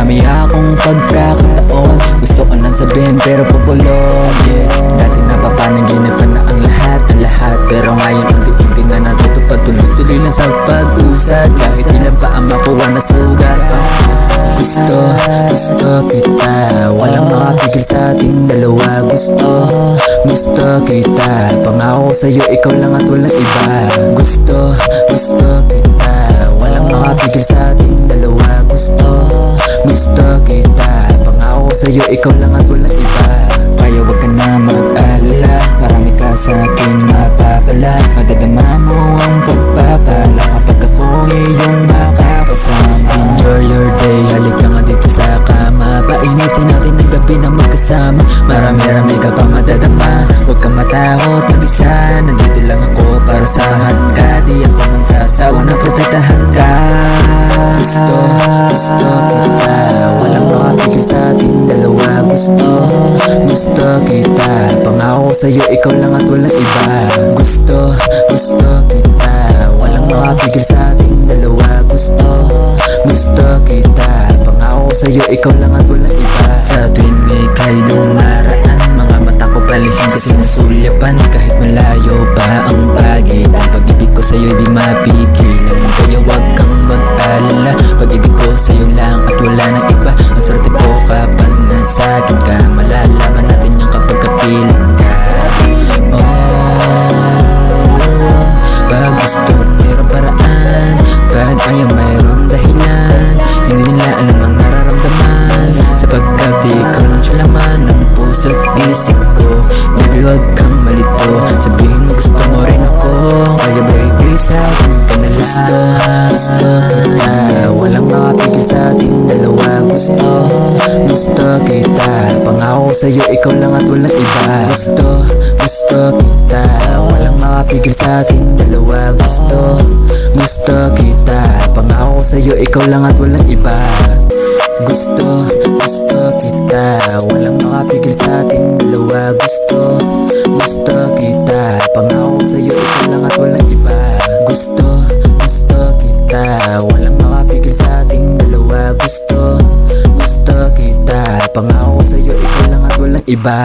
Marami akong pagkakataon, gusto ko nang sabihin pero pupulong, yeah. Dati napapanaginipan na ang lahat, pero ngayon unti-unti na natutupad, tuloy-tuloy lang sa pag-usad. Kahit ilan pa ang makuha na sugat, gusto kita, walang makapigil sa ating dalawa. Gusto kita, pangako sa'yo ikaw lang at walang iba. Gusto kita, walang makapigil sa ating dalawa. Gusto kita, pangako sa'yo ikaw lang at walang iba. Kaya wag ka na mag-alala, marami ka sa'kin mapapala. Madadama mo ang pagpapala kapag ako iyong makakasama. Enjoy your day, halika nga dito sa kama. Painitin natin ang gabi na magkasama. Marami ka pa madadama, huwag ka matakot mag-isa. Nandito lang ako para samahan ka, di ako magsasawa na protektahan ka. Gusto kita, walang makapigil sa ating dalawa. Gusto kita, pangako sa'yo ikaw lang at walang iba. Gusto kita, walang makapigil sa ating dalawa. Gusto kita, pangako sa'yo ikaw lang at walang iba. Sa tuwing ika'y dumaraan, mga mata ko palihim kasi nasulyapan. Kahit malayo pa ang pagitan, pag-ibig ko sa'yo di mapigilan. Kaya wag kang mag-alala, pag-ibig ko sa'yo lang at wala nang iba. Ang swerte ko kapag nasakit ka, malalaman natin yan kapag kapiling ka. Pag gusto mayroong paraan, pag ayaw mayroong dahilan. Hindi nila alam ang nararamdaman, sapagkat ikaw lang siya laman ng puso't isip ko. Baby wag kang malito, sabihin mo gusto mo rin ako. Kaya baby sa akin ka na lang. Gusto kita, walang makapigil sa ating dalawa. Gusto kita, pangako sa'yo ikaw lang at walang iba. Gusto kita, walang makapigil sa ating dalawa. Gusto kita, pangako sa'yo ikaw lang at walang iba. Gusto kita, walang makapigil sa ating dalawa. Gusto kita, pangako sa'yo ikaw lang at walang iba. Gusto kita, walang makapigil sa ating dalawa. Gusto kita, pangako sa'yo ikaw lang at walang iba.